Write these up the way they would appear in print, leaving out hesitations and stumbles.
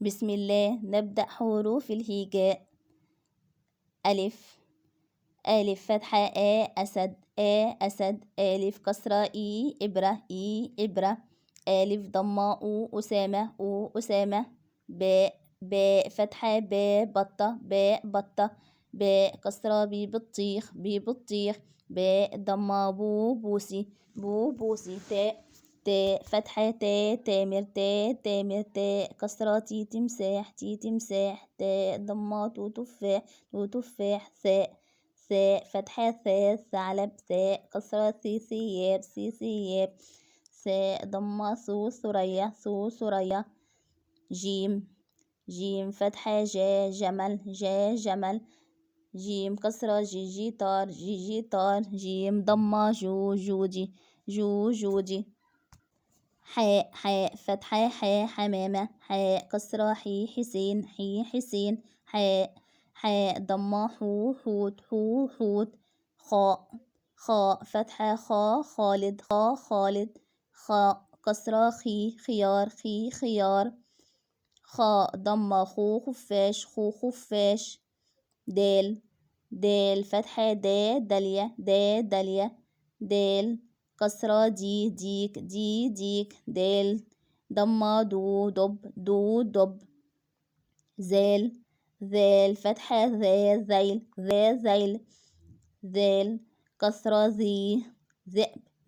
بسم الله. نبدأ حروف الهجاء. ألف. ألف فتحة أسد أسد. ألف كسرة إبرة إبرة. ألف ضمة أسامة أسامة. باء فتحة بطة بطة. باء كسرة بطيخ بطيخ. باء ضمة بوسي بوسي. تاء فتحة تامر تامر. تاء كسرة تمساح تمساح. تاء ضمة تفاح تفاح. ثاء فتحة ثعلب. ثاء كسرة ثياب ثياب. ثاء ضمة ثريا ثريا. جيم فتحة جمل جمل. جيم كسرة جيتار. جيم ضمة جودي جودي. حاء فتحة حمامة. حاء كسرة حسين حسين. حاء ضمة حوت حوت. خاء فتحة خالد خالد. خاء كسرة خيار خيار. خاء ضمة خفاش خفاش. دال فتحة دالية دالية. دال كسرة ديك. دال ضمة دب. ذال فتحة ذيل. ذال كسرة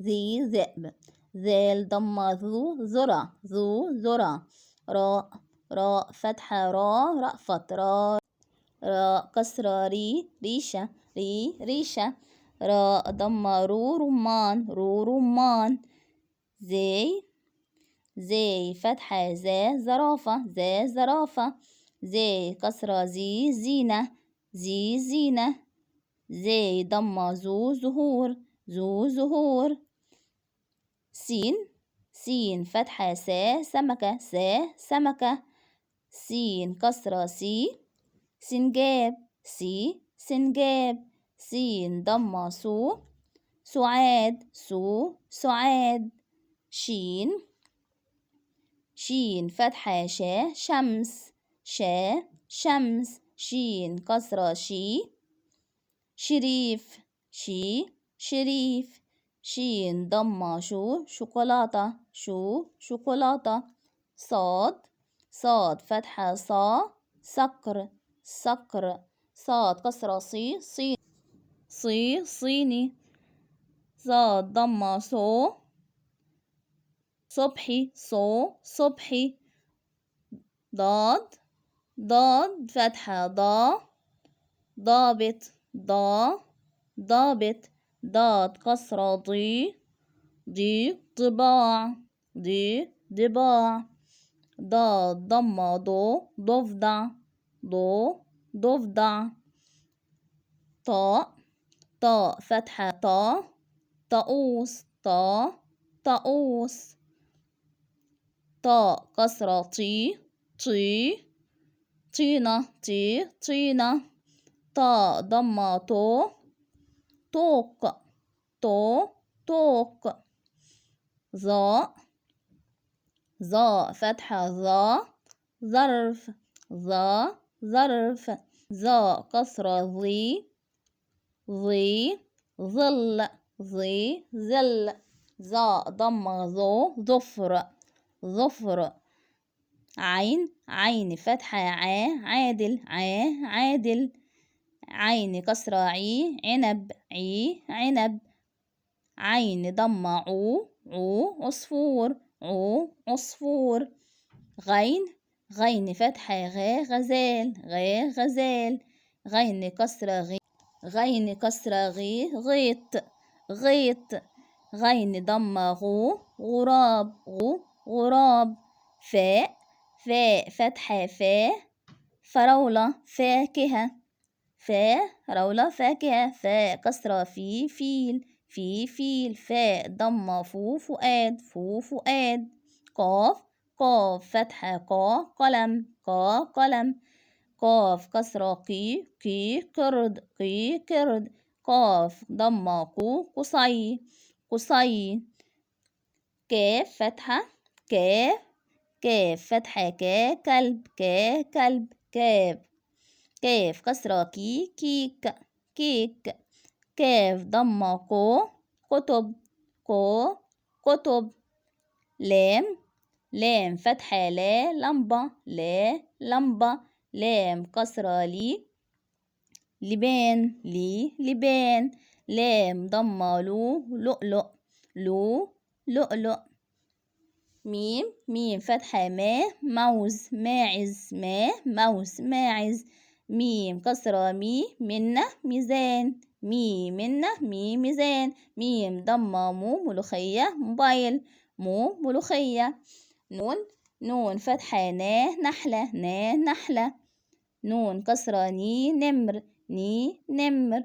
ذئب. ذال ضمة ذرة. راء فتحة رأفت. راء كسرة ريشة. راء ضمة رمان. زي فتحة زرافة. زي كسرة زينة زينة. زي ضمة زهور. سين فتحة سمكة سمكة. سين كسرة سنجاب سنجاب. سين ضمة سعاد. شين فتحة شمس شمس. شين كسرة شريف شريف. شين ضمة شوكولاتة شوكولاتة. صاد فتحة صقر صاد كسرة صيني. صاد ضمة صبحي. ضاد فتحة ضابط ضاد كسرة ضباع ضاد ضمة ضفدع. طاء فتحة طاووس طاء كسرة طينة. طاء ضمة طوق. ظاء فتحة ظرف ظاء كسرة ظل ظاء ضمة ظفر. عين فتحة عادل عين كسرة عنب عين ضمة عصفور. غين فتحة غزال غين كسرة غيط. غين ضمة غراب. فاء فتحة فراولة فاكهة. فاء كسرة فيل. فاء ضمة فؤاد. قاف فتحة قلم. قاف كسرة قرد. قاف ضمة قصي. كاف فتحة كاف فتحة كا كلب كا كلب كاف. كاف كسرة كي كيك كيك. كاف ضمة كو كتب كو كتب. لام لام فتحة لا لمبة لا لمبة. لام كسرة لي لبان لي لبان. لام ضمة لو لؤلؤ لو لؤلؤ. ميم ميم فتحة ما موز ماعز ما موز ماعز. ميم كسرة مي منة ميزان مي منة مي ميزان. ميم ضمة مو ملوخية موبايل مو ملوخية. نون نون فتحة نا نحلة نا نحلة. نون كسرة ني نمر ني نمر.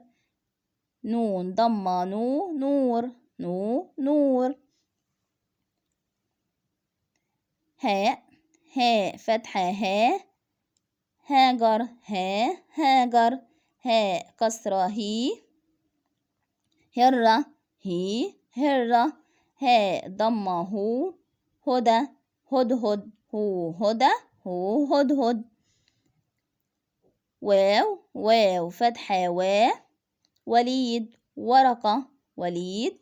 نون ضمة نو نور نو نور. هاء هاء فتحة ها هاجر ها هاجر. هاء كسرة هي هرة هي هرة. هاء ضمة هو هدى هدهد هو هدى هو هدهد. واو واو فتحة وليد ورقة وليد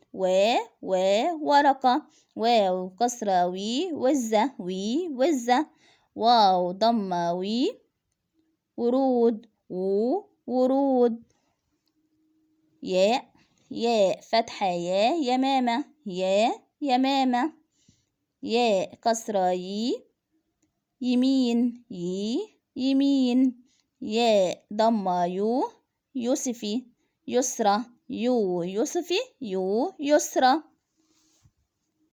ورقة. واو كسرة وزة وزة. واو ضمة ورود ورود. ياء ياء فتحة يمامة يمامة. ياء كسرة يمين يمين. ياء ضمة يوسفي يسرى يوسفي يسرى.